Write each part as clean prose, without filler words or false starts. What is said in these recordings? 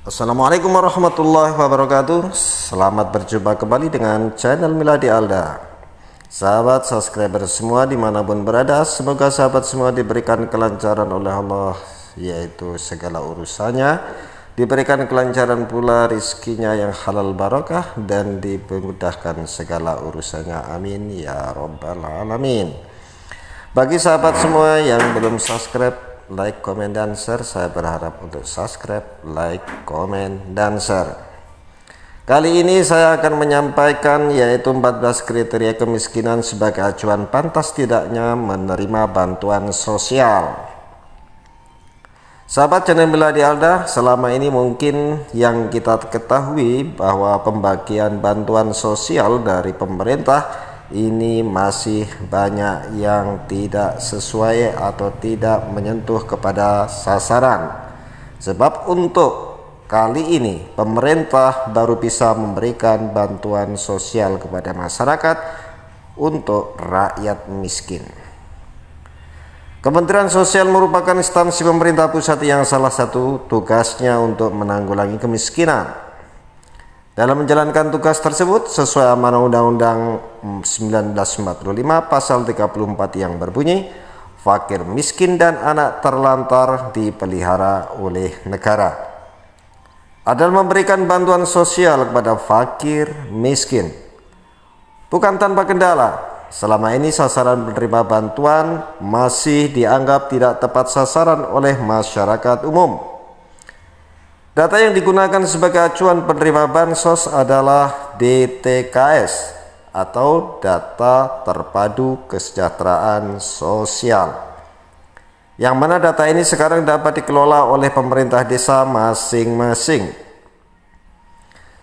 Assalamualaikum warahmatullahi wabarakatuh. Selamat berjumpa kembali dengan channel Miladi Alda. Sahabat subscriber semua dimanapun berada, semoga sahabat semua diberikan kelancaran oleh Allah, yaitu segala urusannya, diberikan kelancaran pula rizkinya yang halal barakah, dan dimudahkan segala urusannya, amin ya rabbal alamin. Bagi sahabat semua yang belum subscribe, like, komen, dan share, saya berharap untuk subscribe, like, komen, dan share. Kali ini saya akan menyampaikan yaitu 14 kriteria kemiskinan sebagai acuan pantas tidaknya menerima bantuan sosial. Sahabat channel Miladi Alda, selama ini mungkin yang kita ketahui bahwa pembagian bantuan sosial dari pemerintah ini masih banyak yang tidak sesuai atau tidak menyentuh kepada sasaran. Sebab untuk kali ini pemerintah baru bisa memberikan bantuan sosial kepada masyarakat untuk rakyat miskin. Kementerian Sosial merupakan instansi pemerintah pusat yang salah satu tugasnya untuk menanggulangi kemiskinan. Dalam menjalankan tugas tersebut sesuai amanah Undang-Undang 1945 pasal 34 yang berbunyi, fakir, miskin, dan anak terlantar dipelihara oleh negara. Adalah memberikan bantuan sosial kepada fakir, miskin. Bukan tanpa kendala, selama ini sasaran penerima bantuan masih dianggap tidak tepat sasaran oleh masyarakat umum. Data yang digunakan sebagai acuan penerima bansos adalah DTKS atau Data Terpadu Kesejahteraan Sosial, yang mana data ini sekarang dapat dikelola oleh pemerintah desa masing-masing.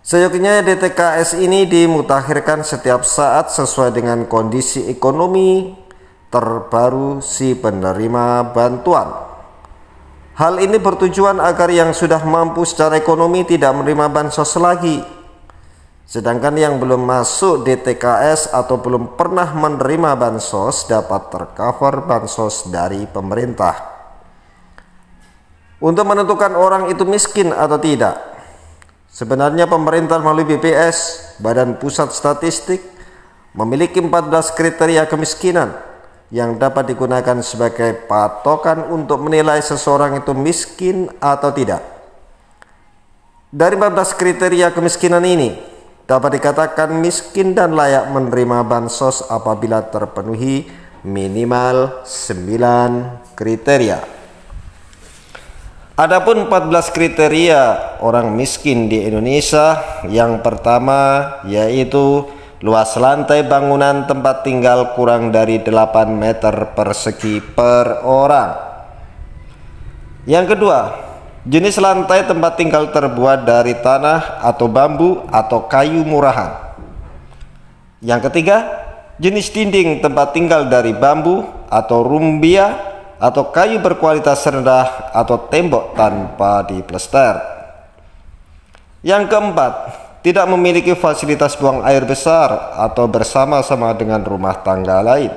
Seyogianya DTKS ini dimutakhirkan setiap saat sesuai dengan kondisi ekonomi terbaru si penerima bantuan. Hal ini bertujuan agar yang sudah mampu secara ekonomi tidak menerima bansos lagi, sedangkan yang belum masuk DTKS atau belum pernah menerima bansos dapat tercover bansos dari pemerintah. Untuk menentukan orang itu miskin atau tidak, sebenarnya pemerintah melalui BPS, Badan Pusat Statistik, memiliki 14 kriteria kemiskinan yang dapat digunakan sebagai patokan untuk menilai seseorang itu miskin atau tidak. Dari 14 kriteria kemiskinan ini dapat dikatakan miskin dan layak menerima bansos apabila terpenuhi minimal 9 kriteria. Adapun 14 kriteria orang miskin di Indonesia, yang pertama yaitu luas lantai bangunan tempat tinggal kurang dari 8 meter persegi per orang. Yang kedua, jenis lantai tempat tinggal terbuat dari tanah atau bambu atau kayu murahan. Yang ketiga, jenis dinding tempat tinggal dari bambu atau rumbia atau kayu berkualitas rendah atau tembok tanpa diplester. Yang keempat, tidak memiliki fasilitas buang air besar atau bersama-sama dengan rumah tangga lain.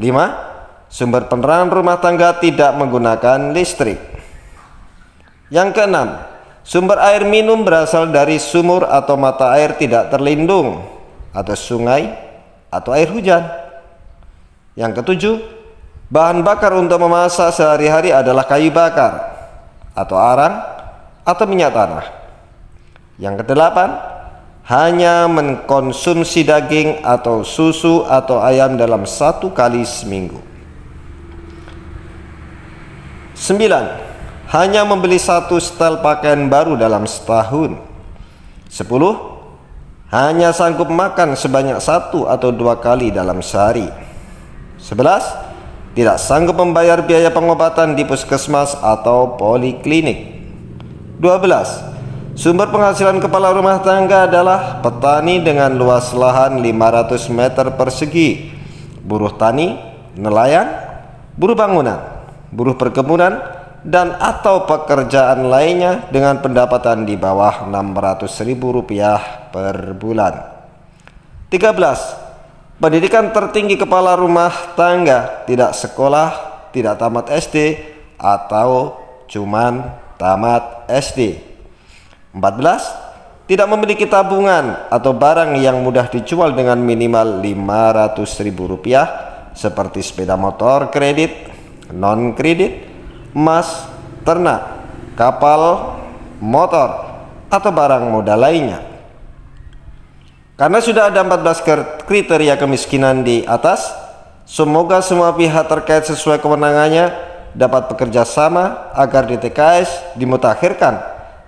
5. Sumber penerangan rumah tangga tidak menggunakan listrik. Yang keenam, sumber air minum berasal dari sumur atau mata air tidak terlindung atau sungai atau air hujan. Yang ketujuh, bahan bakar untuk memasak sehari-hari adalah kayu bakar atau arang atau minyak tanah. Yang kedelapan, hanya mengkonsumsi daging atau susu atau ayam dalam 1 kali seminggu. 9. Hanya membeli 1 setel pakaian baru dalam setahun. 10. Hanya sanggup makan sebanyak 1 atau 2 kali dalam sehari. 11. Tidak sanggup membayar biaya pengobatan di puskesmas atau poliklinik. 12. Sumber penghasilan kepala rumah tangga adalah petani dengan luas lahan 500 meter persegi, buruh tani, nelayan, buruh bangunan, buruh perkebunan, dan atau pekerjaan lainnya dengan pendapatan di bawah Rp600.000 per bulan. 13. Pendidikan tertinggi kepala rumah tangga, tidak sekolah, tidak tamat SD, atau cuman tamat SD. 14. Tidak memiliki tabungan atau barang yang mudah dijual dengan minimal Rp500.000 seperti sepeda motor kredit, non kredit, emas, ternak, kapal, motor, atau barang modal lainnya. Karena sudah ada 14 kriteria kemiskinan di atas, semoga semua pihak terkait sesuai kewenangannya dapat bekerja sama agar DTKS dimutakhirkan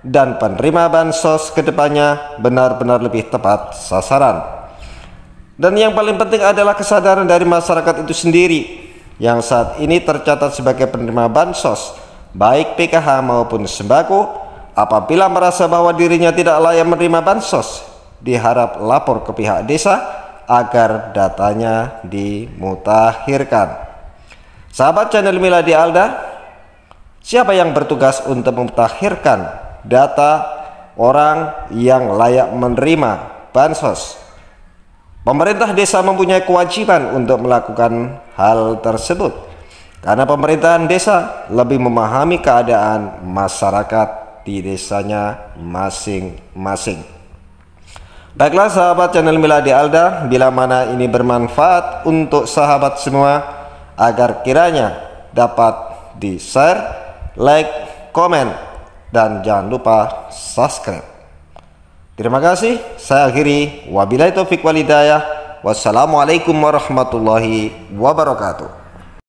dan penerima bansos kedepannya benar-benar lebih tepat sasaran. Dan yang paling penting adalah kesadaran dari masyarakat itu sendiri yang saat ini tercatat sebagai penerima bansos, baik PKH maupun sembako. Apabila merasa bahwa dirinya tidak layak menerima bansos, diharap lapor ke pihak desa agar datanya dimutakhirkan. Sahabat channel Miladi Alda, siapa yang bertugas untuk memutakhirkan data orang yang layak menerima bansos? Pemerintah desa mempunyai kewajiban untuk melakukan hal tersebut karena pemerintahan desa lebih memahami keadaan masyarakat di desanya masing-masing. Baiklah sahabat channel Miladi Alda, bila mana ini bermanfaat untuk sahabat semua agar kiranya dapat di-share, like, komen, dan jangan lupa subscribe. Terima kasih. Saya akhiri. Wabillahi taufiq wal hidayah. Wassalamualaikum warahmatullahi wabarakatuh.